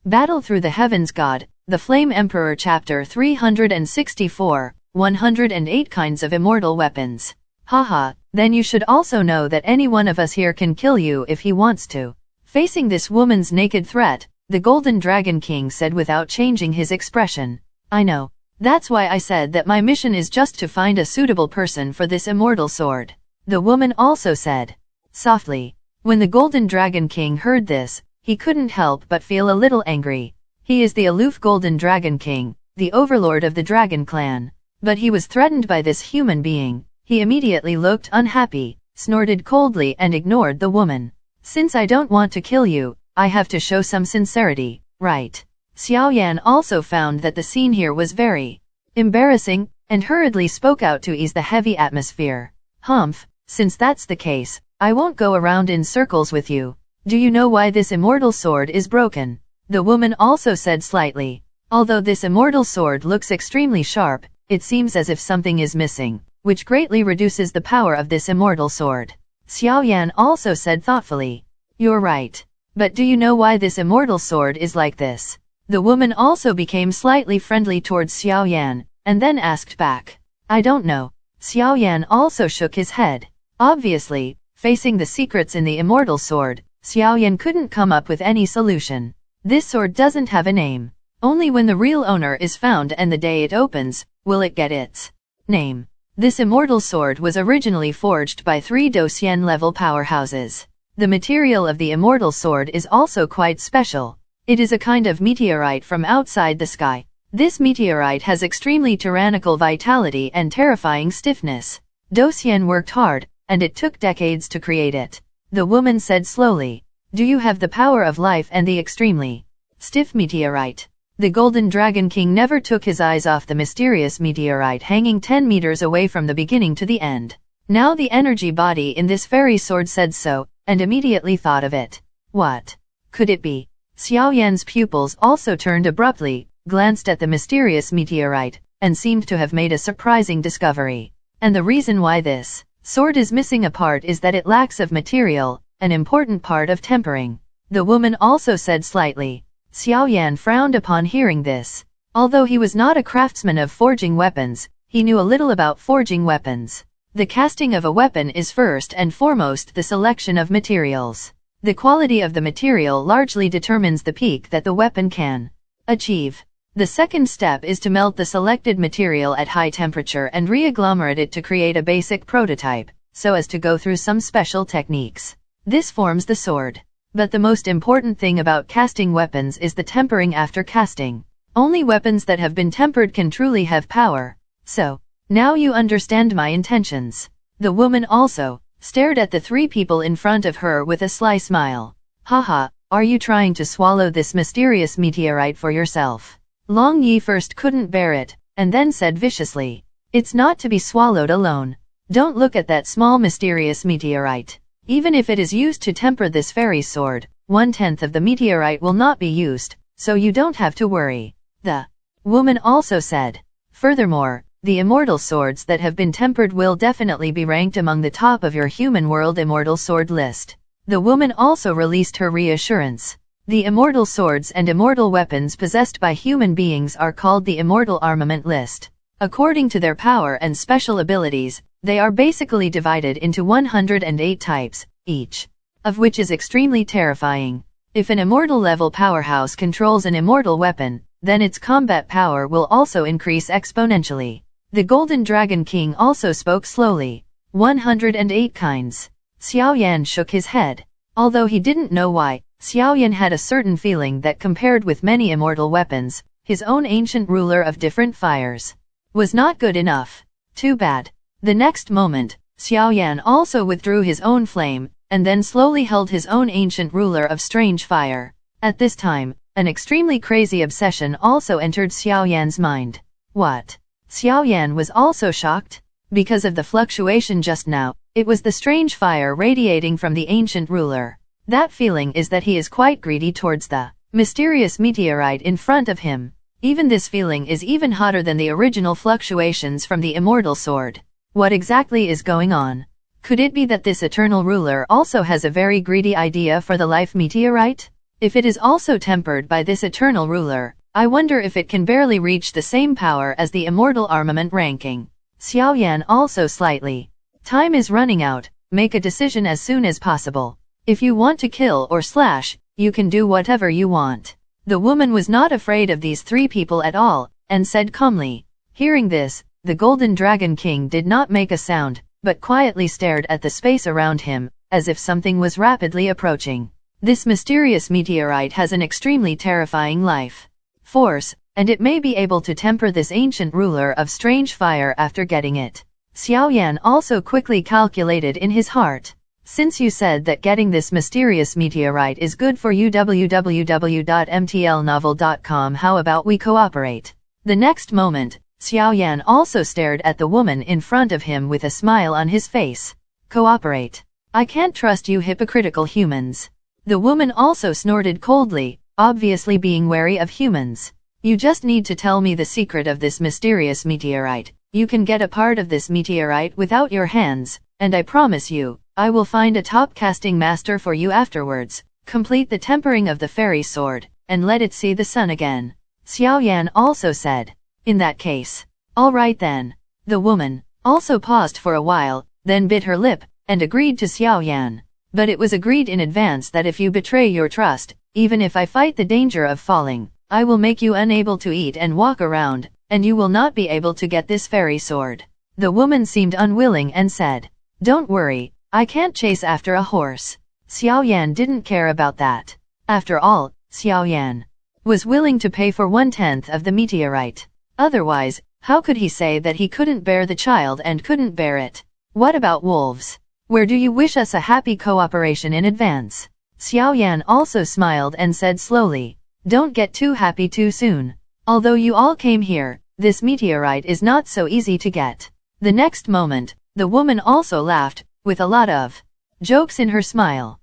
Battle Through the Heavens God, the Flame Emperor Chapter 364, 108 Kinds of Immortal Weapons. Haha, then you should also know that any one of us here can kill you if he wants to. Facing this woman's naked threat, the Golden Dragon King said without changing his expression. I know. That's why I said that my mission is just to find a suitable person for this immortal sword. The woman also said. Softly. When the Golden Dragon King heard this, he couldn't help but feel a little angry. He is the aloof Golden Dragon King, the overlord of the Dragon Clan. But he was threatened by this human being. He immediately looked unhappy, snorted coldly and ignored the woman. Since I don't want to kill you, I have to show some sincerity, right? Xiaoyan also found that the scene here was very embarrassing, and hurriedly spoke out to ease the heavy atmosphere. Humph, since that's the case, I won't go around in circles with you. Do you know why this immortal sword is broken? The woman also said slightly. Although this immortal sword looks extremely sharp, it seems as if something is missing, which greatly reduces the power of this immortal sword. Xiaoyan also said thoughtfully. You're right. But do you know why this immortal sword is like this? The woman also became slightly friendly towards Xiaoyan, and then asked back. I don't know. Xiaoyan also shook his head. Obviously, facing the secrets in the immortal sword, Xiaoyan couldn't come up with any solution. This sword doesn't have a name. Only when the real owner is found and the day it opens, will it get its name. This immortal sword was originally forged by 3 Doxian level powerhouses. The material of the immortal sword is also quite special. It is a kind of meteorite from outside the sky. This meteorite has extremely tyrannical vitality and terrifying stiffness. Doxian worked hard, and it took decades to create it. The woman said slowly. Do you have the power of life and the extremely stiff meteorite? The Golden Dragon King never took his eyes off the mysterious meteorite hanging 10 meters away from the beginning to the end. Now the energy body in this fairy sword said so, and immediately thought of it. What could it be? Xiaoyan's pupils also turned abruptly, glanced at the mysterious meteorite, and seemed to have made a surprising discovery. And the reason why this sword is missing a part is that it lacks of material, an important part of tempering. The woman also said slightly. Xiaoyan frowned upon hearing this. Although he was not a craftsman of forging weapons, he knew a little about forging weapons. The casting of a weapon is first and foremost the selection of materials. The quality of the material largely determines the peak that the weapon can achieve. The second step is to melt the selected material at high temperature and re-agglomerate it to create a basic prototype, so as to go through some special techniques. This forms the sword. But the most important thing about casting weapons is the tempering after casting. Only weapons that have been tempered can truly have power. So, now you understand my intentions. The woman also stared at the 3 people in front of her with a sly smile. Haha, are you trying to swallow this mysterious meteorite for yourself? Long Yi first couldn't bear it, and then said viciously. It's not to be swallowed alone. Don't look at that small mysterious meteorite. Even if it is used to temper this fairy sword, 1/10 of the meteorite will not be used, so you don't have to worry. The woman also said. Furthermore, the immortal swords that have been tempered will definitely be ranked among the top of your human world immortal sword list. The woman also released her reassurance. The immortal swords and immortal weapons possessed by human beings are called the immortal armament list. According to their power and special abilities, they are basically divided into 108 types, each of which is extremely terrifying. If an immortal level powerhouse controls an immortal weapon, then its combat power will also increase exponentially. The Golden Dragon King also spoke slowly. 108 kinds. Xiaoyan shook his head. Although he didn't know why, Xiaoyan had a certain feeling that compared with many immortal weapons, his own ancient ruler of different fires was not good enough. Too bad. The next moment, Xiaoyan also withdrew his own flame, and then slowly held his own ancient ruler of strange fire. At this time, an extremely crazy obsession also entered Xiaoyan's mind. What? Xiaoyan was also shocked. Because of the fluctuation just now, it was the strange fire radiating from the ancient ruler. That feeling is that he is quite greedy towards the mysterious meteorite in front of him. Even this feeling is even hotter than the original fluctuations from the immortal sword. What exactly is going on? Could it be that this eternal ruler also has a very greedy idea for the life meteorite? If it is also tempered by this eternal ruler, I wonder if it can barely reach the same power as the immortal armament ranking. Xiaoyan also slightly. Time is running out, make a decision as soon as possible. If you want to kill or slash, you can do whatever you want. The woman was not afraid of these three people at all, and said calmly. Hearing this, the Golden Dragon King did not make a sound, but quietly stared at the space around him, as if something was rapidly approaching. This mysterious meteorite has an extremely terrifying life force, and it may be able to temper this ancient ruler of strange fire after getting it. Xiaoyan also quickly calculated in his heart. Since you said that getting this mysterious meteorite is good for you www.mtlnovel.com, how about we cooperate? The next moment, Xiaoyan also stared at the woman in front of him with a smile on his face. Cooperate? I can't trust you hypocritical humans. The woman also snorted coldly, obviously being wary of humans. You just need to tell me the secret of this mysterious meteorite. You can get a part of this meteorite without your hands, and I promise you, I will find a top casting master for you afterwards. Complete the tempering of the fairy sword, and let it see the sun again. Xiaoyan also said. In that case. All right then. The woman also paused for a while, then bit her lip, and agreed to Xiaoyan. But it was agreed in advance that if you betray your trust, even if I fight the danger of falling, I will make you unable to eat and walk around, and you will not be able to get this fairy sword. The woman seemed unwilling and said, Don't worry, I can't chase after a horse. Xiaoyan didn't care about that. After all, Xiaoyan was willing to pay for 1/10 of the meteorite. Otherwise, how could he say that he couldn't bear the child and couldn't bear it? What about wolves? Where do you wish us a happy cooperation in advance? Xiaoyan also smiled and said slowly, Don't get too happy too soon. Although you all came here, this meteorite is not so easy to get. The next moment, the woman also laughed, with a lot of jokes in her smile.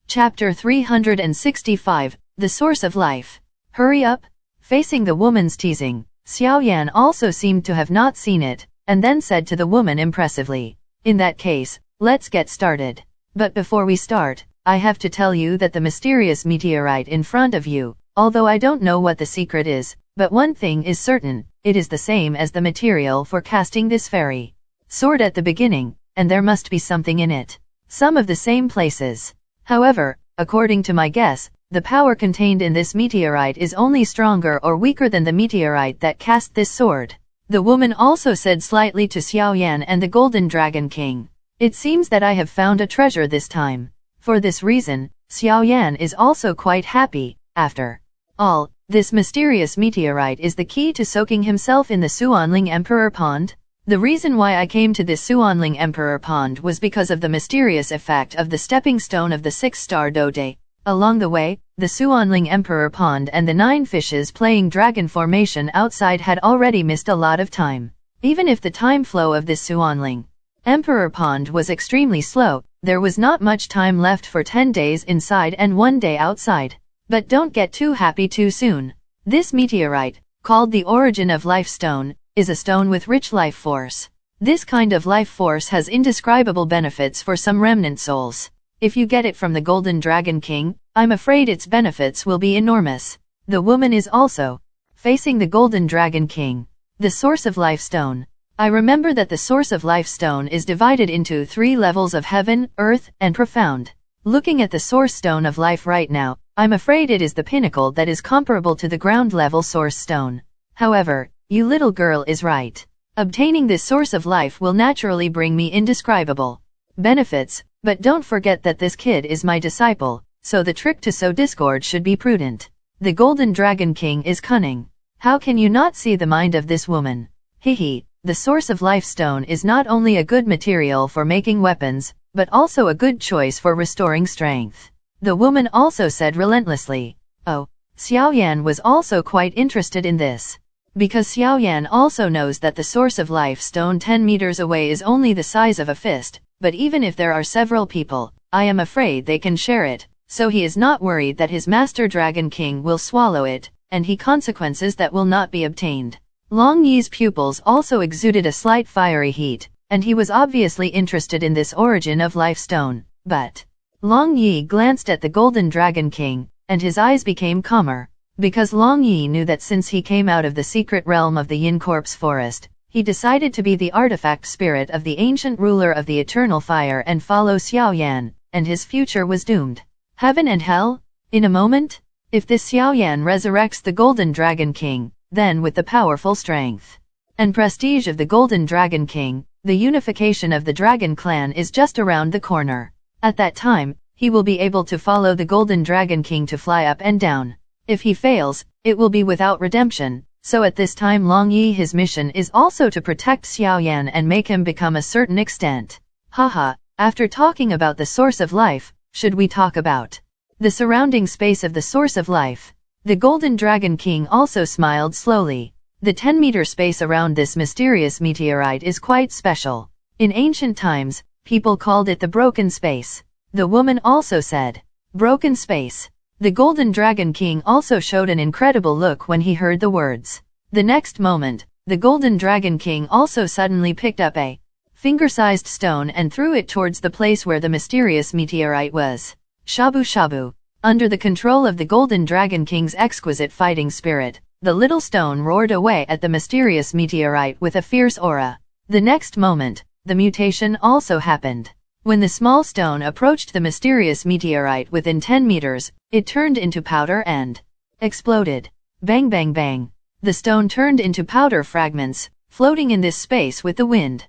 Chapter 365, The Source of Life. Hurry up? Facing the woman's teasing, Xiaoyan also seemed to have not seen it, and then said to the woman impressively, In that case, let's get started. But before we start, I have to tell you that the mysterious meteorite in front of you, although I don't know what the secret is, but one thing is certain, it is the same as the material for casting this fairy sword at the beginning, and there must be something in it. Some of the same places. However, according to my guess, the power contained in this meteorite is only stronger or weaker than the meteorite that cast this sword. The woman also said slightly to Xiaoyan and the Golden Dragon King. It seems that I have found a treasure this time. For this reason, Xiaoyan is also quite happy. After all, this mysterious meteorite is the key to soaking himself in the Xuanling Emperor Pond. The reason why I came to this Xuanling Emperor Pond was because of the mysterious effect of the stepping stone of the 6-star Dode. Along the way, the Xuanling Emperor Pond and the 9 fishes playing dragon formation outside had already missed a lot of time. Even if the time flow of this Xuanling Emperor Pond was extremely slow, there was not much time left for 10 days inside and 1 day outside. But don't get too happy too soon. This meteorite, called the Origin of Life Stone, is a stone with rich life force. This kind of life force has indescribable benefits for some remnant souls. If you get it from the Golden Dragon King, I'm afraid its benefits will be enormous. The woman is also facing the Golden Dragon King. The Source of Life Stone. I remember that the Source of Life Stone is divided into 3 levels of heaven, earth, and profound. Looking at the Source Stone of Life right now, I'm afraid it is the pinnacle that is comparable to the ground level Source Stone. However, you little girl is right. Obtaining this Source of Life will naturally bring me indescribable benefits, but don't forget that this kid is my disciple, so the trick to sow discord should be prudent. The Golden Dragon King is cunning. How can you not see the mind of this woman? Hehe, the Source of Life Stone is not only a good material for making weapons, but also a good choice for restoring strength. The woman also said relentlessly. Oh, Xiaoyan was also quite interested in this. Because Xiaoyan also knows that the Source of Life Stone 10 meters away is only the size of a fist, but even if there are several people, I am afraid they can share it, so he is not worried that his Master Dragon King will swallow it, and he consequences that will not be obtained. Long Yi's pupils also exuded a slight fiery heat, and he was obviously interested in this Origin of Life Stone, but Long Yi glanced at the Golden Dragon King, and his eyes became calmer. Because Long Yi knew that since he came out of the secret realm of the Yin Corpse forest, he decided to be the artifact spirit of the ancient ruler of the eternal fire and follow Xiaoyan, and his future was doomed. Heaven and hell? In a moment? If this Xiaoyan resurrects the Golden Dragon King, then with the powerful strength and prestige of the Golden Dragon King, the unification of the Dragon Clan is just around the corner. At that time, he will be able to follow the Golden Dragon King to fly up and down. If he fails, it will be without redemption, so at this time Long Yi his mission is also to protect Xiaoyan and make him become a certain extent. Haha, after talking about the source of life, should we talk about the surrounding space of the source of life? The Golden Dragon King also smiled slowly. The 10-meter space around this mysterious meteorite is quite special. In ancient times, people called it the broken space. The woman also said, broken space. The Golden Dragon King also showed an incredible look when he heard the words. The next moment, the Golden Dragon King also suddenly picked up a finger-sized stone and threw it towards the place where the mysterious meteorite was. Shabu shabu. Under the control of the Golden Dragon King's exquisite fighting spirit, the little stone roared away at the mysterious meteorite with a fierce aura. The next moment, the mutation also happened. When the small stone approached the mysterious meteorite within 10 meters, it turned into powder and exploded. Bang bang bang. The stone turned into powder fragments, floating in this space with the wind.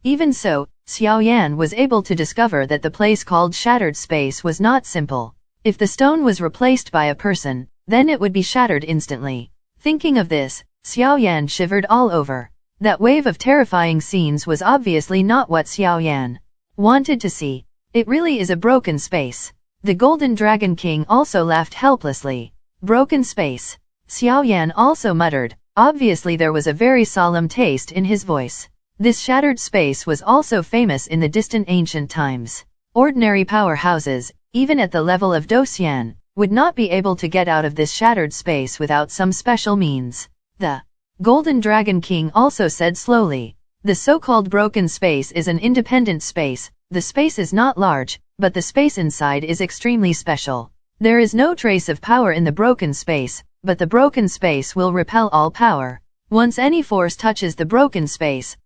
Even so, Xiaoyan was able to discover that the place called shattered space was not simple. If the stone was replaced by a person, then it would be shattered instantly. Thinking of this, Xiaoyan shivered all over. That wave of terrifying scenes was obviously not what Xiaoyan wanted to see. It really is a broken space. The Golden Dragon King also laughed helplessly. Broken space. Xiaoyan also muttered. Obviously there was a very solemn taste in his voice. This shattered space was also famous in the distant ancient times. Ordinary powerhouses, even at the level of Dosian, would not be able to get out of this shattered space without some special means. The Golden Dragon King also said slowly. The so-called broken space is an independent space. The space is not large, but the space inside is extremely special. There is no trace of power in the broken space, but the broken space will repel all power. Once any force touches the broken space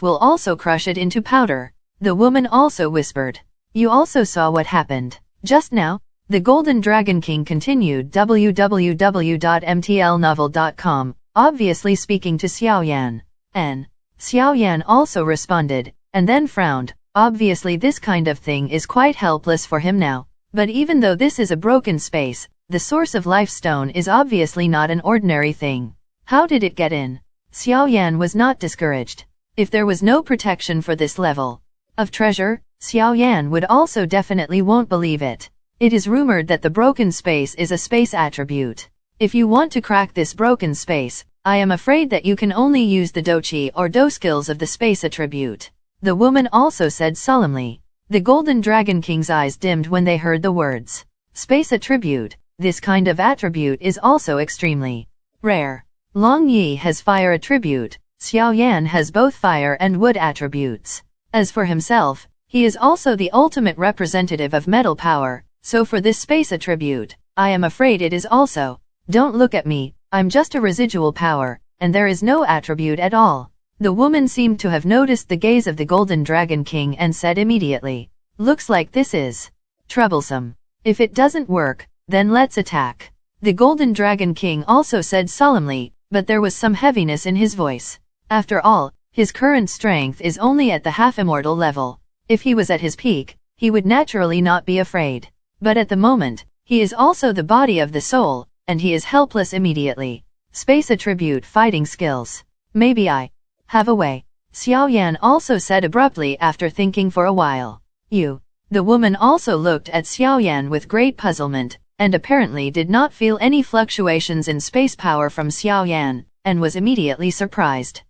will also crush it into powder. The woman also whispered. You also saw what happened just now? The Golden Dragon King continued www.mtlnovel.com, obviously speaking to Xiaoyan. Xiaoyan also responded, and then frowned. Obviously this kind of thing is quite helpless for him now. But even though this is a broken space, the source of life stone is obviously not an ordinary thing. How did it get in? Xiaoyan was not discouraged. If there was no protection for this level of treasure, Xiaoyan would also definitely won't believe it. It is rumored that the broken space is a space attribute. If you want to crack this broken space, I am afraid that you can only use the doqi or do skills of the space attribute. The woman also said solemnly. The Golden Dragon King's eyes dimmed when they heard the words space attribute. This kind of attribute is also extremely rare. Long Yi has fire attribute. Xiaoyan has both fire and wood attributes. As for himself, he is also the ultimate representative of metal power, so for this space attribute, I am afraid it is also. Don't look at me, I'm just a residual power, and there is no attribute at all. The woman seemed to have noticed the gaze of the Golden Dragon King and said immediately, looks like this is troublesome. If it doesn't work, then let's attack. The Golden Dragon King also said solemnly, but there was some heaviness in his voice. After all, his current strength is only at the half-immortal level. If he was at his peak, he would naturally not be afraid. But at the moment, he is also the body of the soul, and he is helpless immediately. Space attribute fighting skills. Maybe I have a way. Xiaoyan also said abruptly after thinking for a while. You. The woman also looked at Xiaoyan with great puzzlement, and apparently did not feel any fluctuations in space power from Xiaoyan, and was immediately surprised.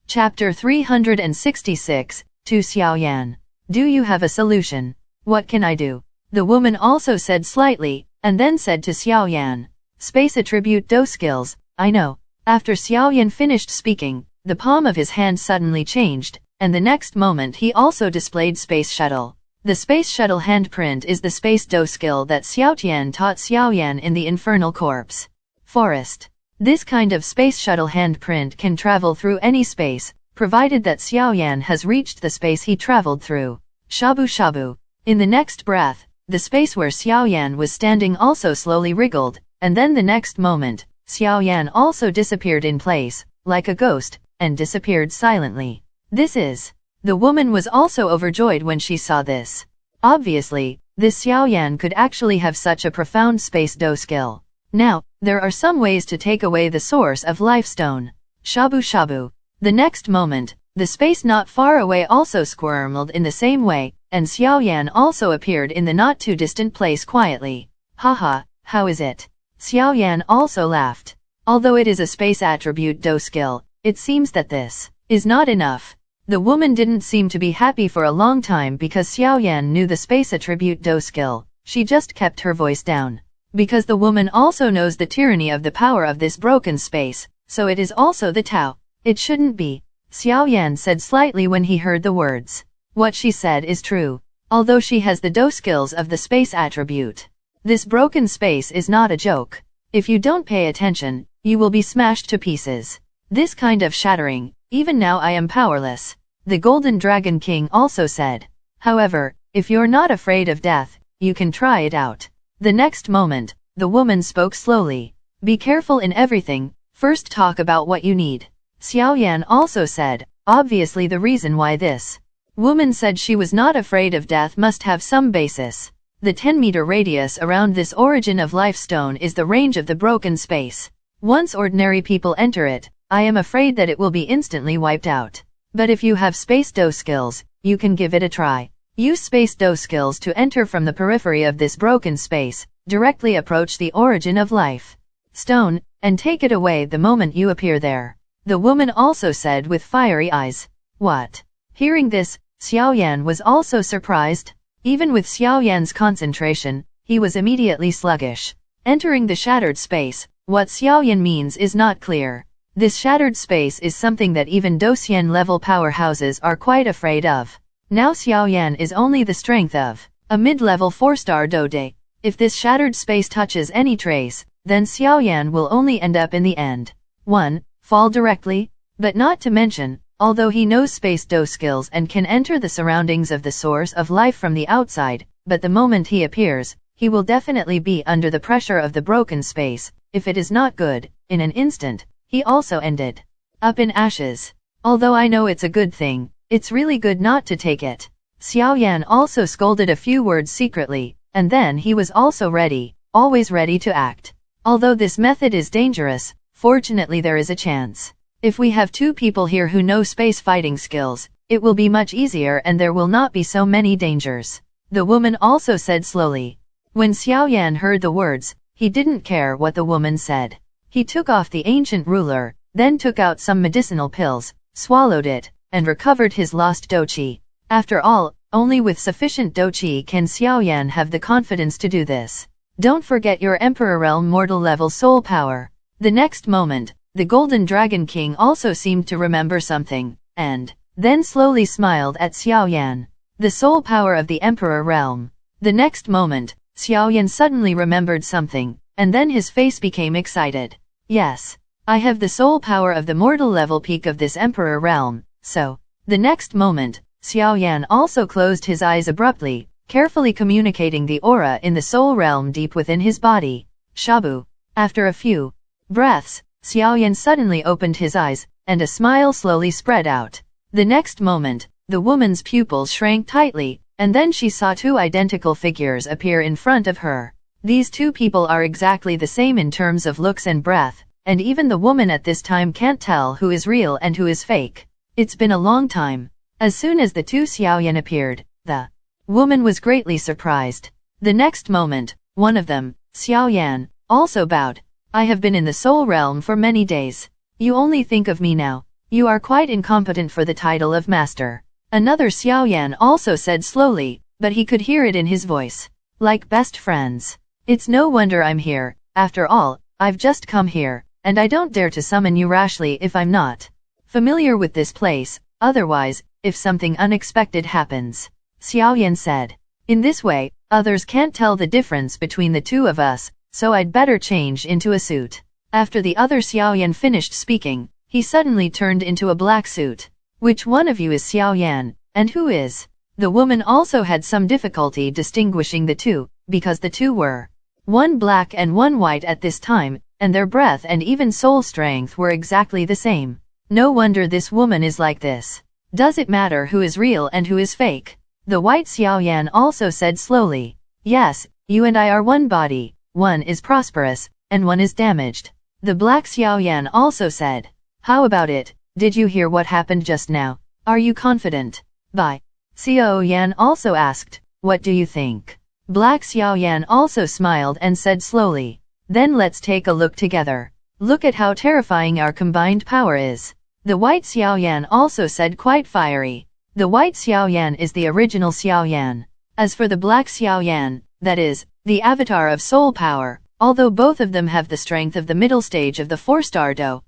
Chapter 366, to Xiaoyan. Do you have a solution? What can I do? The woman also said slightly, and then said to Xiaoyan. Space attribute do skills, I know. After Xiaoyan finished speaking, the palm of his hand suddenly changed, and the next moment he also displayed space shuttle. The space shuttle handprint is the space do skill that Xiaoyan taught Xiaoyan in the Infernal Corpse Forest. This kind of space shuttle handprint can travel through any space, provided that Xiaoyan has reached the space he traveled through. Shabu shabu. In the next breath, the space where Xiaoyan was standing also slowly wriggled, and then the next moment, Xiaoyan also disappeared in place, like a ghost, and disappeared silently. This is. The woman was also overjoyed when she saw this. Obviously, this Xiaoyan could actually have such a profound space do skill. Now, there are some ways to take away the source of life stone. Shabu shabu. The next moment, the space not far away also squirmed in the same way, and Xiaoyan also appeared in the not too distant place quietly. Haha, how is it? Xiaoyan also laughed. Although it is a space attribute do skill, it seems that this is not enough. The woman didn't seem to be happy for a long time because Xiaoyan knew the space attribute do skill. She just kept her voice down. Because the woman also knows the tyranny of the power of this broken space, so it is also the Tao. It shouldn't be, Xiaoyan said slightly when he heard the words. What she said is true. Although she has the do skills of the space attribute, this broken space is not a joke. If you don't pay attention, you will be smashed to pieces. This kind of shattering, even now I am powerless, the Golden Dragon King also said. However, if you're not afraid of death, you can try it out. The next moment, the woman spoke slowly. Be careful in everything, first talk about what you need. Xiaoyan also said, obviously the reason why this woman said she was not afraid of death must have some basis. The 10-meter radius around this origin of life stone is the range of the broken space. Once ordinary people enter it, I am afraid that it will be instantly wiped out. But if you have space do skills, you can give it a try. Use space do skills to enter from the periphery of this broken space, directly approach the origin of life stone, and take it away the moment you appear there. The woman also said with fiery eyes. What? Hearing this, Xiaoyan was also surprised. Even with Xiaoyan's concentration, he was immediately sluggish. Entering the shattered space, what Xiaoyan means is not clear. This shattered space is something that even Docian level powerhouses are quite afraid of. Now Xiaoyan is only the strength of a mid-level 4-star Dode. If this shattered space touches any trace, then Xiaoyan will only end up in the end. 1. Fall directly? But not to mention, although he knows space do skills and can enter the surroundings of the source of life from the outside, but the moment he appears, he will definitely be under the pressure of the broken space. If it is not good, in an instant, he also ended up in ashes. Although I know it's a good thing, it's really good not to take it. Xiaoyan also scolded a few words secretly, and then he was also ready, always ready to act. Although this method is dangerous, fortunately there is a chance. If we have 2 people here who know space fighting skills, it will be much easier and there will not be so many dangers. The woman also said slowly. When Xiaoyan heard the words, he didn't care what the woman said. He took off the ancient ruler, then took out some medicinal pills, swallowed it, and recovered his lost doqi. After all, only with sufficient doqi can Xiaoyan have the confidence to do this. Don't forget your Emperor Realm mortal level soul power. The next moment, the Golden Dragon King also seemed to remember something, and then slowly smiled at Xiaoyan. The soul power of the Emperor Realm. The next moment, Xiaoyan suddenly remembered something, and then his face became excited. Yes, I have the soul power of the mortal level peak of this Emperor Realm, so. The next moment, Xiaoyan also closed his eyes abruptly, carefully communicating the aura in the soul realm deep within his body. Shabu. After a few breaths, Xiaoyan suddenly opened his eyes, and a smile slowly spread out. The next moment, the woman's pupils shrank tightly, and then she saw 2 identical figures appear in front of her. These 2 people are exactly the same in terms of looks and breath, and even the woman at this time can't tell who is real and who is fake. It's been a long time. As soon as the 2 Xiaoyan appeared, the woman was greatly surprised. The next moment, one of them, Xiaoyan, also bowed. I have been in the soul realm for many days. You only think of me now. You are quite incompetent for the title of master. Another Xiaoyan also said slowly, but he could hear it in his voice. Like best friends. It's no wonder I'm here. After all, I've just come here, and I don't dare to summon you rashly if I'm not familiar with this place. Otherwise, if something unexpected happens, Xiaoyan said. In this way, others can't tell the difference between the two of us, so I'd better change into a suit. After the other Xiaoyan finished speaking, he suddenly turned into a black suit. Which one of you is Xiaoyan, and who is? The woman also had some difficulty distinguishing the two, because the two were one black and one white at this time, and their breath and even soul strength were exactly the same. No wonder this woman is like this. Does it matter who is real and who is fake? The white Xiaoyan also said slowly. Yes, you and I are one body, one is prosperous, and one is damaged. The black Xiaoyan also said. How about it? Did you hear what happened just now? Are you confident? Bai Xiaoyan also asked. What do you think? Black Xiaoyan also smiled and said slowly. Then let's take a look together. Look at how terrifying our combined power is. The white Xiaoyan also said quite fiery. The white Xiaoyan is the original Xiaoyan. As for the black Xiaoyan, that is, the avatar of soul power, although both of them have the strength of the middle stage of the 4-star Do.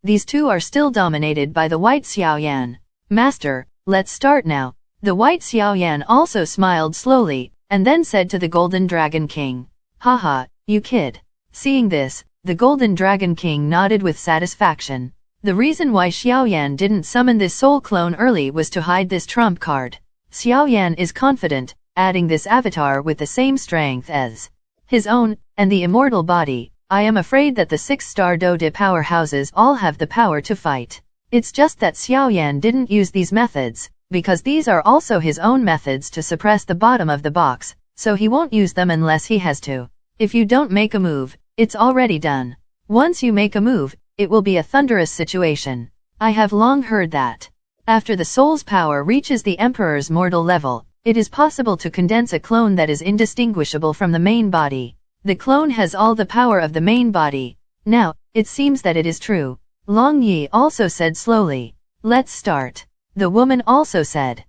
These two are still dominated by the white Xiaoyan. Master, let's start now. The white Xiaoyan also smiled slowly, and then said to the Golden Dragon King. Haha, you kid. Seeing this, the Golden Dragon King nodded with satisfaction. The reason why Xiaoyan didn't summon this soul clone early was to hide this trump card. Xiaoyan is confident, adding this avatar with the same strength as his own, and the immortal body. I am afraid that the 6-star Do powerhouses all have the power to fight. It's just that Xiaoyan didn't use these methods, because these are also his own methods to suppress the bottom of the box, so he won't use them unless he has to. If you don't make a move, it's already done. Once you make a move, it will be a thunderous situation. I have long heard that. After the soul's power reaches the Emperor's mortal level, it is possible to condense a clone that is indistinguishable from the main body. The clone has all the power of the main body. Now, it seems that it is true. Long Yi also said slowly. Let's start. The woman also said.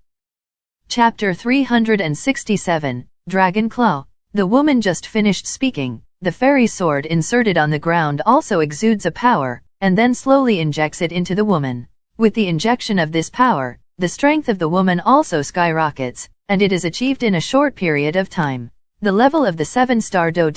Chapter 367, Dragon Claw. The woman just finished speaking. The fairy sword inserted on the ground also exudes a power, and then slowly injects it into the woman. With the injection of this power, the strength of the woman also skyrockets, and it is achieved in a short period of time. The level of the 7-star Do.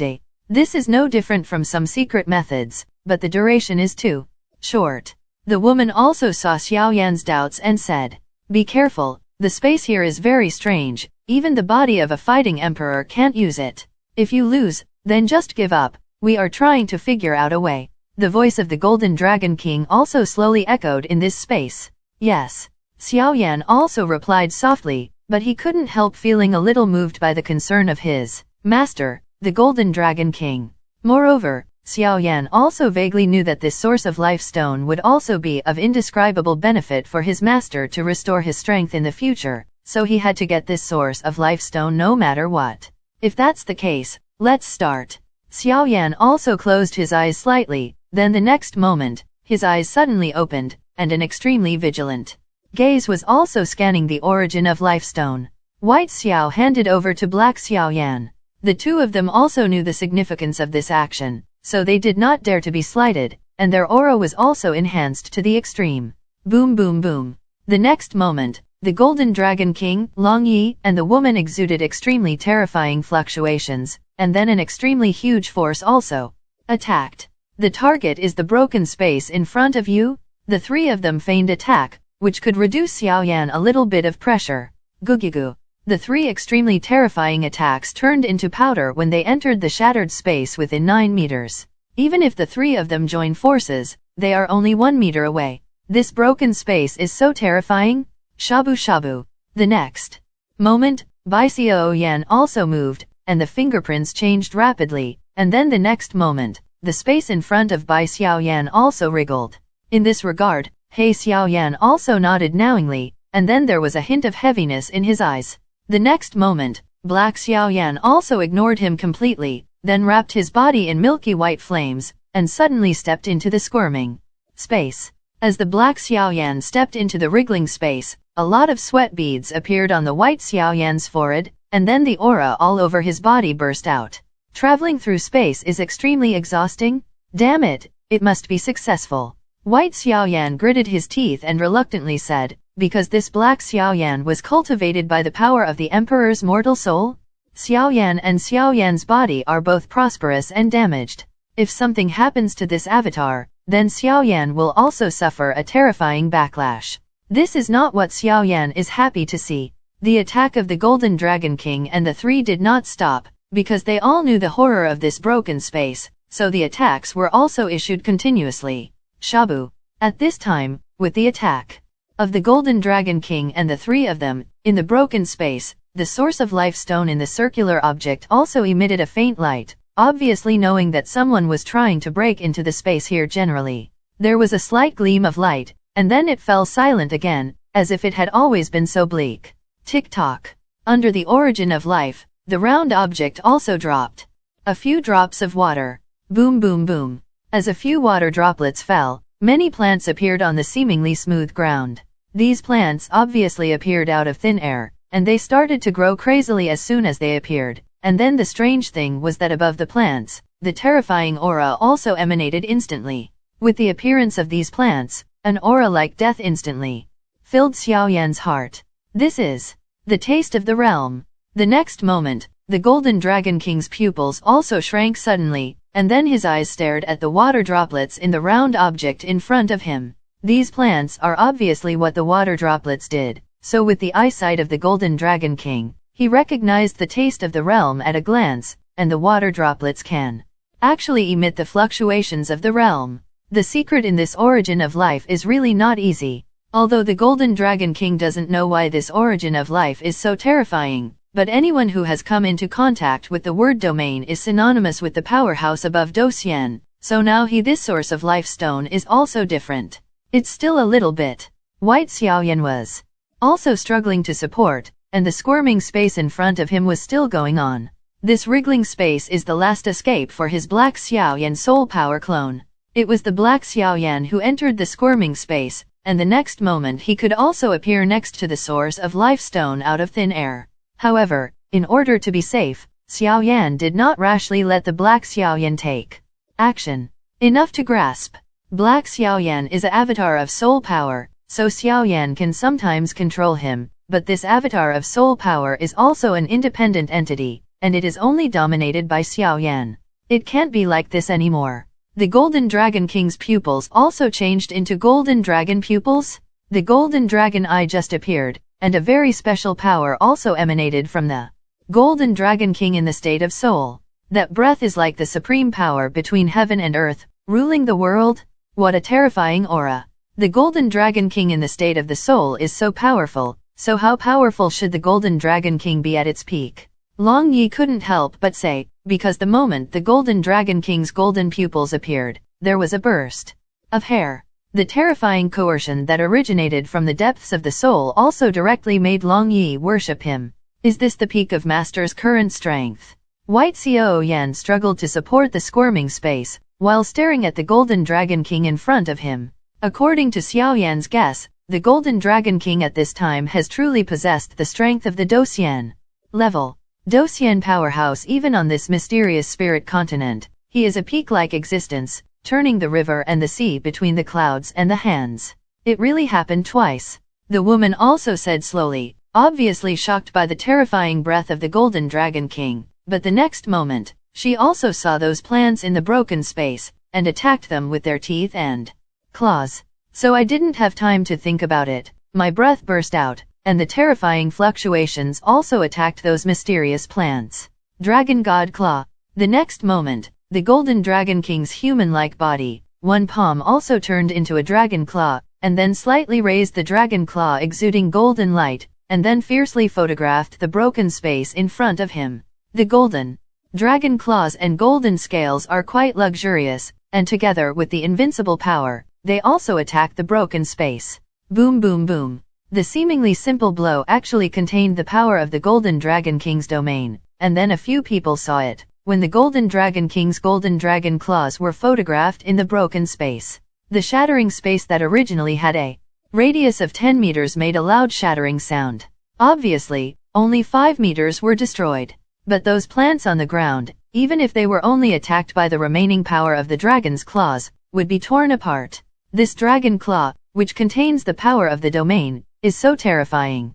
This is no different from some secret methods, but the duration is too short. The woman also saw Xiaoyan's doubts and said, Be careful, the space here is very strange, even the body of a fighting emperor can't use it. If you lose, then just give up, we are trying to figure out a way. The voice of the Golden Dragon King also slowly echoed in this space. Yes. Xiaoyan also replied softly, but he couldn't help feeling a little moved by the concern of his master, the Golden Dragon King. Moreover, Xiaoyan also vaguely knew that this source of life stone would also be of indescribable benefit for his master to restore his strength in the future, so he had to get this source of life stone no matter what. If that's the case, let's start. Xiaoyan also closed his eyes slightly, then the next moment, his eyes suddenly opened, and an extremely vigilant gaze was also scanning the origin of life stone. White Xiao handed over to Black Xiaoyan. The two of them also knew the significance of this action, so they did not dare to be slighted, and their aura was also enhanced to the extreme. Boom boom boom. The next moment, the Golden Dragon King, Long Yi, and the woman exuded extremely terrifying fluctuations, and then an extremely huge force also attacked. The target is the broken space in front of you. The three of them feigned attack, which could reduce Xiaoyan a little bit of pressure. Gugigu. The three extremely terrifying attacks turned into powder when they entered the shattered space within 9 meters. Even if the three of them join forces, they are only 1 meter away. This broken space is so terrifying. Shabu shabu. The next moment, Bai Xiaoyan also moved, and the fingerprints changed rapidly, and then the next moment, the space in front of Bai Xiaoyan also wriggled. In this regard, He Xiaoyan also nodded knowingly, and then there was a hint of heaviness in his eyes. The next moment, Black Xiaoyan also ignored him completely, then wrapped his body in milky white flames, and suddenly stepped into the squirming space. As the Black Xiaoyan stepped into the wriggling space, a lot of sweat beads appeared on the white Xiaoyan's forehead, and then the aura all over his body burst out. Traveling through space is extremely exhausting. Damn it, it must be successful. White Xiaoyan gritted his teeth and reluctantly said, because this black xiaoyan was cultivated by the power of the emperor's mortal soul? Xiaoyan and Xiaoyan's body are both prosperous and damaged. If something happens to this avatar, then Xiaoyan will also suffer a terrifying backlash. This is not what Xiaoyan is happy to see. The attack of the Golden Dragon King and the three did not stop, because they all knew the horror of this broken space, so the attacks were also issued continuously. Shabu. At this time, with the attack of the Golden Dragon King and the three of them, in the broken space, the source of life stone in the circular object also emitted a faint light, obviously knowing that someone was trying to break into the space here generally. There was a slight gleam of light, and then it fell silent again, as if it had always been so bleak. Tick-tock. Under the origin of life, the round object also dropped. A few drops of water. Boom boom boom. As a few water droplets fell, many plants appeared on the seemingly smooth ground. These plants obviously appeared out of thin air, and they started to grow crazily as soon as they appeared. And then the strange thing was that above the plants, the terrifying aura also emanated instantly. With the appearance of these plants, an aura like death instantly filled Xiaoyan's heart. This is the taste of the realm. The next moment, the Golden Dragon King's pupils also shrank suddenly, and then his eyes stared at the water droplets in the round object in front of him. These plants are obviously what the water droplets did, so with the eyesight of the Golden Dragon King, he recognized the taste of the realm at a glance, and the water droplets can actually emit the fluctuations of the realm. The secret in this origin of life is really not easy. Although the Golden Dragon King doesn't know why this origin of life is so terrifying, but anyone who has come into contact with the word domain is synonymous with the powerhouse above Doxian, so now this source of life stone is also different. It's still a little bit. White Xiaoyan was also struggling to support, and the squirming space in front of him was still going on. This wriggling space is the last escape for his black Xiaoyan soul power clone. It was the black Xiaoyan who entered the squirming space, and the next moment he could also appear next to the source of life stone out of thin air. However, in order to be safe, Xiaoyan did not rashly let the black Xiaoyan take action. Enough to grasp. Black Xiaoyan is an avatar of soul power, so Xiaoyan can sometimes control him, but this avatar of soul power is also an independent entity, and it is only dominated by Xiaoyan. It can't be like this anymore. The Golden Dragon King's pupils also changed into Golden Dragon pupils. The Golden Dragon Eye just appeared, and a very special power also emanated from the Golden Dragon King in the state of soul. That breath is like the supreme power between heaven and earth, ruling the world. What a terrifying aura. The Golden Dragon King in the state of the soul is so powerful, so how powerful should the Golden Dragon King be at its peak? Long Yi couldn't help but say, because the moment the Golden Dragon King's golden pupils appeared, there was a burst of hair. The terrifying coercion that originated from the depths of the soul also directly made Long Yi worship him. Is this the peak of Master's current strength? White Xiaoyan struggled to support the squirming space, while staring at the Golden Dragon King in front of him. According to Xiaoyan's guess, the Golden Dragon King at this time has truly possessed the strength of the Doxian level. Doxian powerhouse even on this mysterious spirit continent. He is a peak-like existence, turning the river and the sea between the clouds and the hands. It really happened twice. The woman also said slowly, obviously shocked by the terrifying breath of the Golden Dragon King, but the next moment, she also saw those plants in the broken space, and attacked them with their teeth and claws. So I didn't have time to think about it. My breath burst out, and the terrifying fluctuations also attacked those mysterious plants. Dragon God Claw. The next moment, the Golden Dragon King's human-like body, one palm also turned into a dragon claw, and then slightly raised the dragon claw exuding golden light, and then fiercely photographed the broken space in front of him. The golden dragon claws and golden scales are quite luxurious, and together with the invincible power, they also attack the broken space. Boom boom boom. The seemingly simple blow actually contained the power of the Golden Dragon King's domain, and then a few people saw it, when the Golden Dragon King's golden dragon claws were photographed in the broken space. The shattering space that originally had a radius of 10 meters made a loud shattering sound. Obviously, only 5 meters were destroyed. But those plants on the ground, even if they were only attacked by the remaining power of the dragon's claws, would be torn apart. This dragon claw, which contains the power of the domain, is so terrifying.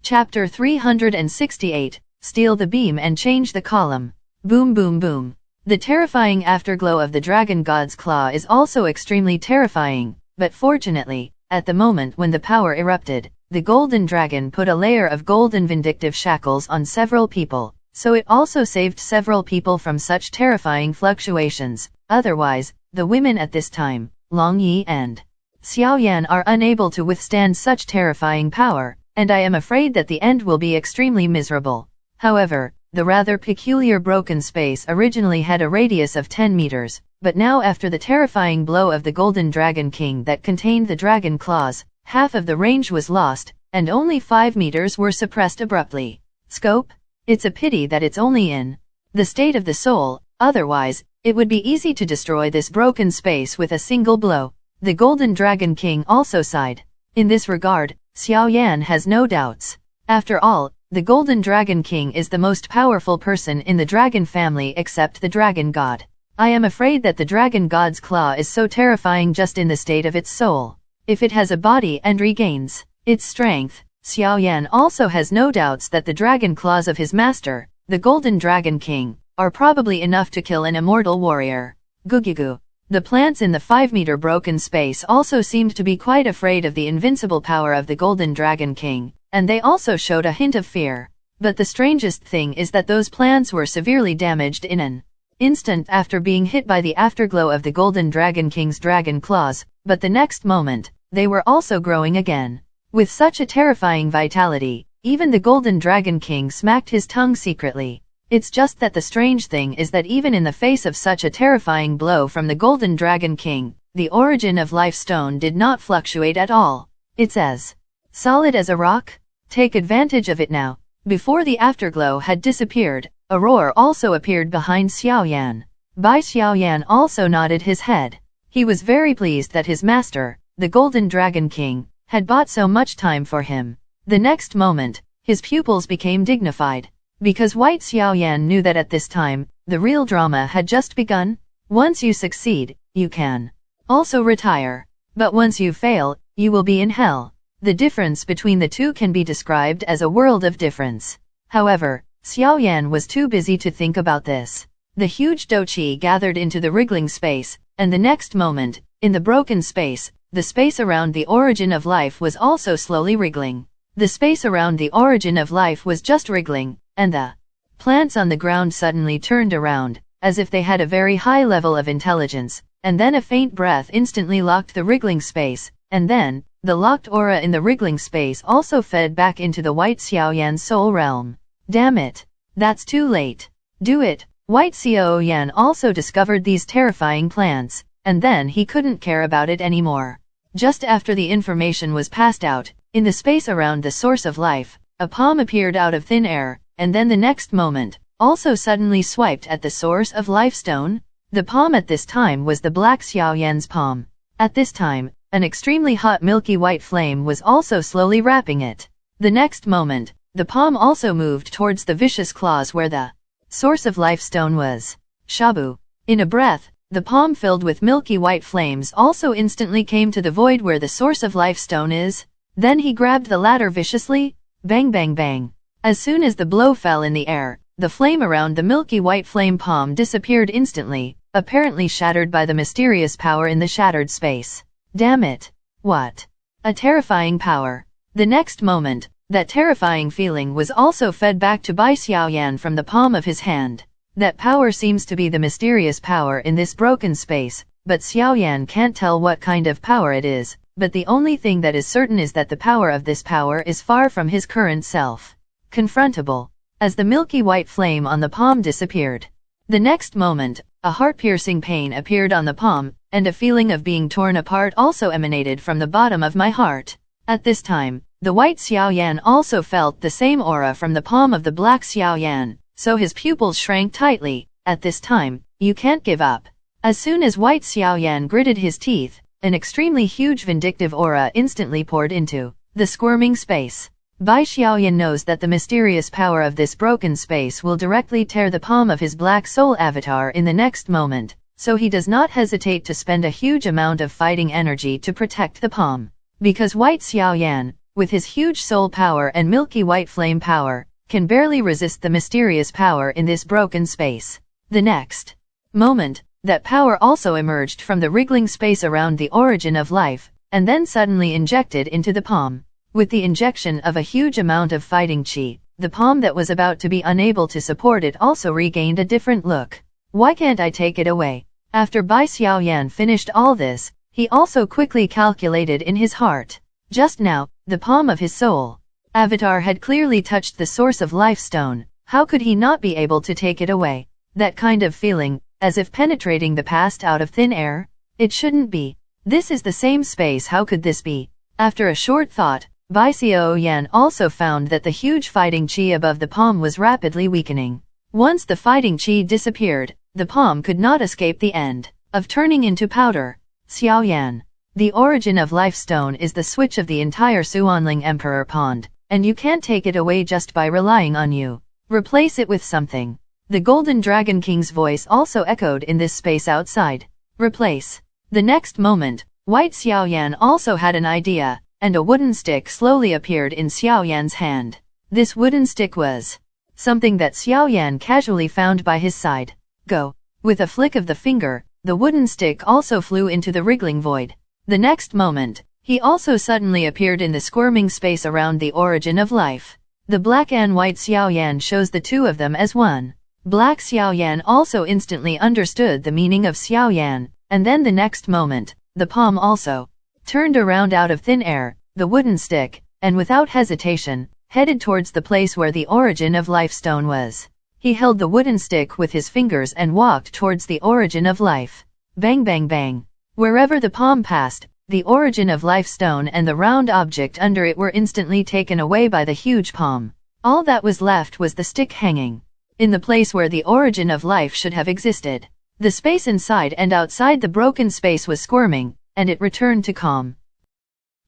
Chapter 368, Steal the beam and change the column. Boom boom boom. The terrifying afterglow of the dragon god's claw is also extremely terrifying, but fortunately, at the moment when the power erupted, the golden dragon put a layer of golden vindictive shackles on several people, so it also saved several people from such terrifying fluctuations. Otherwise, the women at this time, Long Yi and Xiaoyan, are unable to withstand such terrifying power, and I am afraid that the end will be extremely miserable. However, the rather peculiar broken space originally had a radius of 10 meters, but now after the terrifying blow of the Golden Dragon King that contained the dragon claws, half of the range was lost, and only 5 meters were suppressed abruptly. Scope? It's a pity that it's only in the state of the soul, otherwise, it would be easy to destroy this broken space with a single blow. The Golden Dragon King also sighed. In this regard, Xiaoyan has no doubts. After all, the Golden Dragon King is the most powerful person in the dragon family except the dragon god. I am afraid that the dragon god's claw is so terrifying just in the state of its soul. If it has a body and regains its strength, Xiaoyan also has no doubts that the dragon claws of his master, the Golden Dragon King, are probably enough to kill an immortal warrior. Gugugu. The plants in the 5-meter broken space also seemed to be quite afraid of the invincible power of the Golden Dragon King, and they also showed a hint of fear. But the strangest thing is that those plants were severely damaged in an instant after being hit by the afterglow of the Golden Dragon King's dragon claws, but the next moment, they were also growing again. With such a terrifying vitality, even the Golden Dragon King smacked his tongue secretly. It's just that the strange thing is that even in the face of such a terrifying blow from the Golden Dragon King, the origin of life stone did not fluctuate at all. It's as solid as a rock. Take advantage of it now. Before the afterglow had disappeared, a roar also appeared behind Xiaoyan. Bai Xiaoyan also nodded his head. He was very pleased that his master, the Golden Dragon King, had bought so much time for him. The next moment, his pupils became dignified, because White Xiaoyan knew that at this time, the real drama had just begun. Once you succeed, you can also retire. But once you fail, you will be in hell. The difference between the two can be described as a world of difference. However, Xiaoyan was too busy to think about this. The huge douqi gathered into the wriggling space, and the next moment, in the broken space, the space around the origin of life was also slowly wriggling. The space around the origin of life was just wriggling, and the plants on the ground suddenly turned around, as if they had a very high level of intelligence, and then a faint breath instantly locked the wriggling space, and then, the locked aura in the wriggling space also fed back into the White Xiaoyan soul realm. Damn it! That's too late. Do it! White Xiaoyan also discovered these terrifying plants, and then he couldn't care about it anymore. Just after the information was passed out, in the space around the source of life, a palm appeared out of thin air, and then the next moment, also suddenly swiped at the source of life stone. The palm at this time was the Black Xiaoyan's palm. At this time, an extremely hot milky white flame was also slowly wrapping it. The next moment, the palm also moved towards the vicious claws where the source of life stone was. Shabu. In a breath, the palm filled with milky white flames also instantly came to the void where the source of life stone is. Then he grabbed the ladder viciously. Bang bang bang. As soon as the blow fell in the air, the flame around the milky white flame palm disappeared instantly, apparently shattered by the mysterious power in the shattered space. Damn it! What a terrifying power! The next moment, that terrifying feeling was also fed back to Bai Xiaoyan from the palm of his hand. That power seems to be the mysterious power in this broken space, but Xiaoyan can't tell what kind of power it is, but the only thing that is certain is that the power of this power is far from his current self. Confrontable. As the milky white flame on the palm disappeared. The next moment, a heart-piercing pain appeared on the palm, and a feeling of being torn apart also emanated from the bottom of my heart. At this time, the White Xiaoyan also felt the same aura from the palm of the Black Xiaoyan, so his pupils shrank tightly. At this time, you can't give up. As soon as White Xiaoyan gritted his teeth, an extremely huge vindictive aura instantly poured into the squirming space. Bai Xiaoyan knows that the mysterious power of this broken space will directly tear the palm of his black soul avatar in the next moment, so he does not hesitate to spend a huge amount of fighting energy to protect the palm. because White Xiaoyan, with his huge soul power and milky white flame power, can barely resist the mysterious power in this broken space. The next moment, that power also emerged from the wriggling space around the origin of life, and then suddenly injected into the palm. With the injection of a huge amount of fighting qi, the palm that was about to be unable to support it also regained a different look. Why can't I take it away? After Bai Xiaoyan finished all this, he also quickly calculated in his heart. Just now, the palm of his soul avatar had clearly touched the source of life stone. How could he not be able to take it away? That kind of feeling, as if penetrating the past out of thin air? It shouldn't be. This is the same space, how could this be? After a short thought, Bai Xiaoyan also found that the huge fighting qi above the palm was rapidly weakening. Once the fighting qi disappeared, the palm could not escape the end of turning into powder. Xiaoyan, the origin of life stone is the switch of the entire Xuanling Emperor pond, and you can't take it away just by relying on you. Replace it with something. The Golden Dragon King's voice also echoed in this space outside. Replace. The next moment, White Xiaoyan also had an idea, and a wooden stick slowly appeared in Xiaoyan's hand. This wooden stick was something that Xiaoyan casually found by his side. Go. With a flick of the finger, the wooden stick also flew into the wriggling void. The next moment, he also suddenly appeared in the squirming space around the origin of life. The black and white Xiaoyan shows the two of them as one. Black Xiaoyan also instantly understood the meaning of Xiaoyan, and then the next moment, the palm also turned around out of thin air, the wooden stick, and without hesitation, headed towards the place where the origin of life stone was. He held the wooden stick with his fingers and walked towards the origin of life. Bang bang bang. Wherever the palm passed, the origin of life stone and the round object under it were instantly taken away by the huge palm. All that was left was the stick hanging in the place where the origin of life should have existed. The space inside and outside the broken space was squirming, and it returned to calm.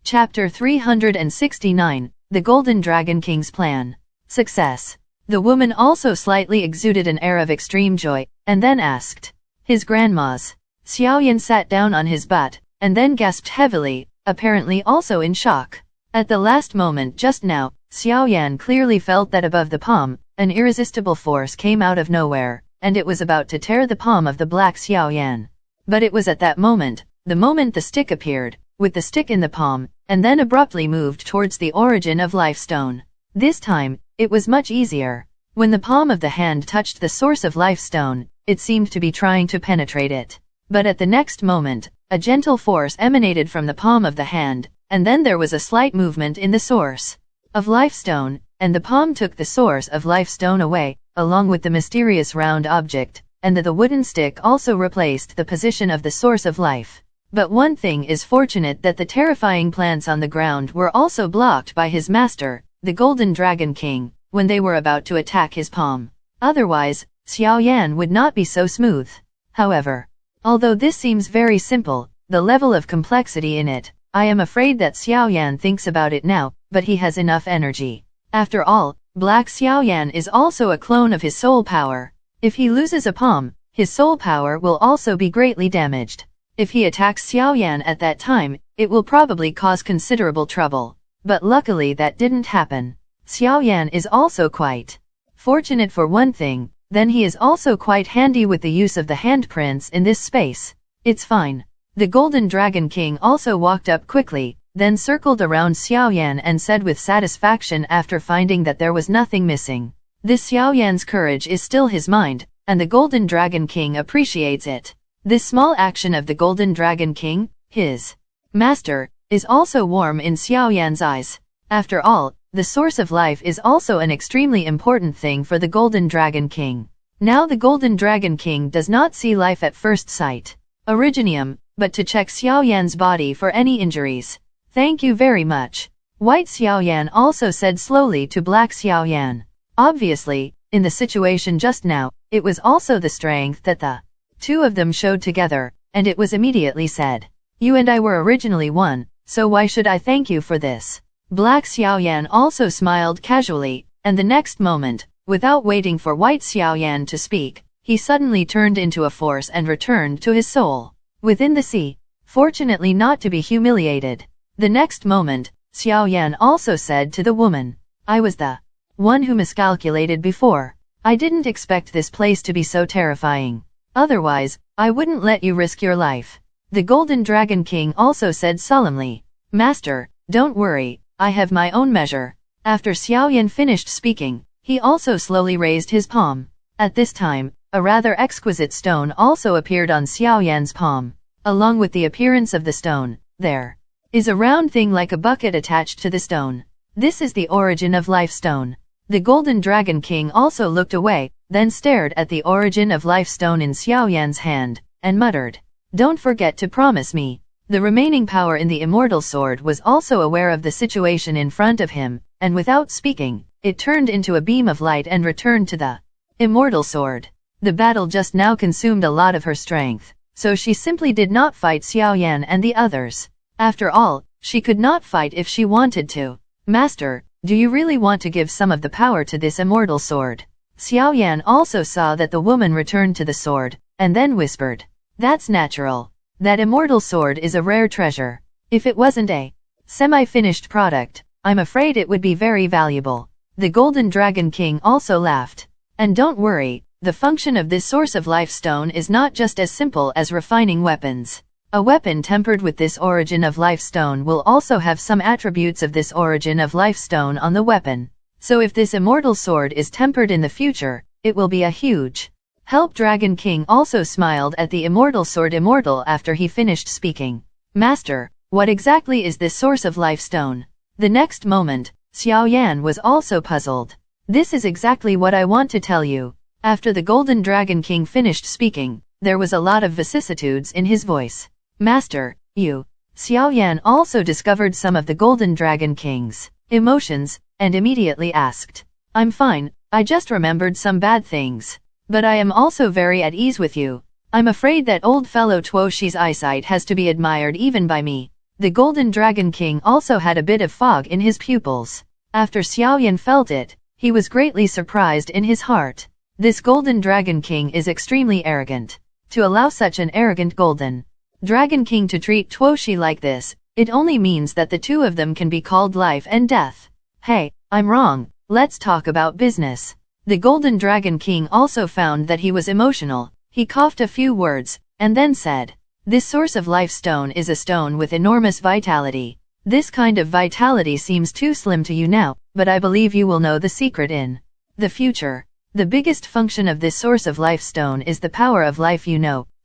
Chapter 369, The Golden Dragon King's Plan. Success. The woman also slightly exuded an air of extreme joy, and then asked his grandma's. Xiaoyan sat down on his butt, and then gasped heavily, apparently also in shock. At the last moment just now, Xiaoyan clearly felt that above the palm, an irresistible force came out of nowhere, and it was about to tear the palm of the black Xiaoyan. But it was at that moment, the moment the stick appeared, with the stick in the palm, and then abruptly moved towards the origin of life stone. This time, it was much easier. When the palm of the hand touched the source of life stone, it seemed to be trying to penetrate it. But at the next moment, a gentle force emanated from the palm of the hand, and then there was a slight movement in the source of life stone, and the palm took the source of life stone away, along with the mysterious round object, and the wooden stick also replaced the position of the source of life. But one thing is fortunate, that the terrifying plants on the ground were also blocked by his master, the Golden Dragon King, when they were about to attack his palm. Otherwise, Xiaoyan would not be so smooth. However, although this seems very simple, the level of complexity in it, I am afraid that Xiaoyan thinks about it now, but he has enough energy. After all, Black Xiaoyan is also a clone of his soul power. If he loses a palm, his soul power will also be greatly damaged. If he attacks Xiaoyan at that time, it will probably cause considerable trouble. But luckily that didn't happen. Xiaoyan is also quite fortunate for one thing, then he is also quite handy with the use of the handprints in this space. It's fine. The Golden Dragon King also walked up quickly, then circled around Xiaoyan and said with satisfaction after finding that there was nothing missing. This Xiaoyan's courage is still his mind, and the Golden Dragon King appreciates it. This small action of the Golden Dragon King, his master, is also warm in Xiaoyan's eyes. After all, the source of life is also an extremely important thing for the Golden Dragon King. Now the Golden Dragon King does not see life at first sight, Originium, but to check Xiaoyan's body for any injuries. Thank you very much. White Xiaoyan also said slowly to Black Xiaoyan. Obviously, in the situation just now, it was also the strength that the two of them showed together, and it was immediately said, "You and I were originally one, so why should I thank you for this?" Black Xiaoyan also smiled casually, and the next moment, without waiting for White Xiaoyan to speak, he suddenly turned into a force and returned to his soul within the sea, fortunately not to be humiliated. The next moment, Xiaoyan also said to the woman, I was the one who miscalculated before. I didn't expect this place to be so terrifying. Otherwise, I wouldn't let you risk your life. The Golden Dragon King also said solemnly, Master, don't worry, I have my own measure. After Xiaoyan finished speaking, he also slowly raised his palm. At this time, a rather exquisite stone also appeared on Xiaoyan's palm. Along with the appearance of the stone, there is a round thing like a bucket attached to the stone. This is the origin of life stone. The Golden Dragon King also looked away, then stared at the origin of life stone in Xiaoyan's hand, and muttered, Don't forget to promise me. The remaining power in the immortal sword was also aware of the situation in front of him, and without speaking, it turned into a beam of light and returned to the immortal sword. The battle just now consumed a lot of her strength, so she simply did not fight Xiaoyan and the others. After all, she could not fight if she wanted to. Master, do you really want to give some of the power to this immortal sword? Xiaoyan also saw that the woman returned to the sword, and then whispered, That's natural. That immortal sword is a rare treasure. If it wasn't a semi-finished product, I'm afraid it would be very valuable. The Golden Dragon King also laughed. And don't worry, the function of this source of life stone is not just as simple as refining weapons. A weapon tempered with this origin of life stone will also have some attributes of this origin of life stone on the weapon. So if this immortal sword is tempered in the future, it will be a huge help. Dragon King also smiled at the immortal sword immortal after he finished speaking. Master, what exactly is this source of life stone? The next moment, Xiaoyan was also puzzled. This is exactly what I want to tell you. After the Golden Dragon King finished speaking, there was a lot of vicissitudes in his voice. Master, you. Xiaoyan also discovered some of the Golden Dragon King's emotions, and immediately asked, I'm fine, I just remembered some bad things. But I am also very at ease with you. I'm afraid that old fellow Tuoshi's eyesight has to be admired even by me. The Golden Dragon King also had a bit of fog in his pupils. After Xiaoyan felt it, he was greatly surprised in his heart. This Golden Dragon King is extremely arrogant. To allow such an arrogant Golden Dragon King to treat Tuoshi like this, it only means that the two of them can be called life and death. Hey, I'm wrong, let's talk about business. The Golden Dragon King also found that he was emotional. He coughed a few words, and then said, This source of life stone is a stone with enormous vitality. This kind of vitality seems too slim to you now, but I believe you will know the secret in the future. The biggest function of this source of life stone is the power of life.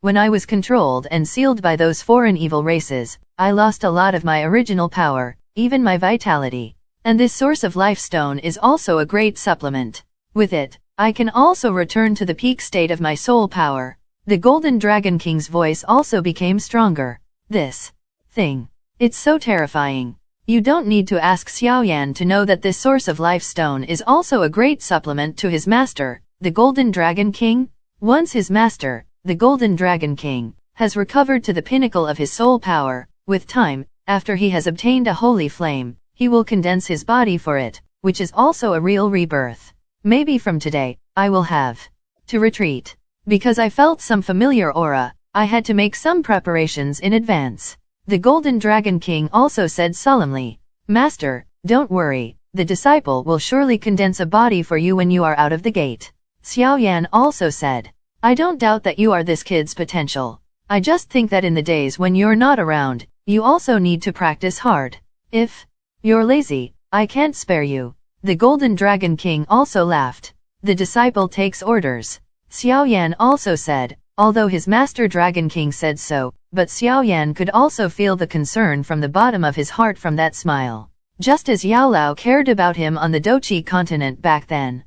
When I was controlled and sealed by those foreign evil races, I lost a lot of my original power, even my vitality. And this source of life stone is also a great supplement. With it, I can also return to the peak state of my soul power. The Golden Dragon King's voice also became stronger. This thing. It's so terrifying. You don't need to ask Xiaoyan to know that this source of life stone is also a great supplement to his master, the Golden Dragon King. Once his master, the Golden Dragon King, has recovered to the pinnacle of his soul power, with time, after he has obtained a holy flame, he will condense his body for it, which is also a real rebirth. Maybe from today, I will have to retreat. Because I felt some familiar aura, I had to make some preparations in advance. The Golden Dragon King also said solemnly, Master, don't worry, the disciple will surely condense a body for you when you are out of the gate. Xiaoyan also said, I don't doubt that you are this kid's potential. I just think that in the days when you're not around, you also need to practice hard. If you're lazy, I can't spare you. The Golden Dragon King also laughed. The disciple takes orders. Xiaoyan also said, although his master Dragon King said so, but Xiaoyan could also feel the concern from the bottom of his heart from that smile. Just as Yaolao cared about him on the Dochi continent back then.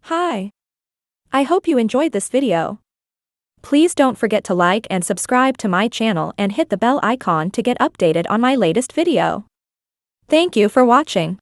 Hi. I hope you enjoyed this video. Please don't forget to like and subscribe to my channel and hit the bell icon to get updated on my latest video. Thank you for watching.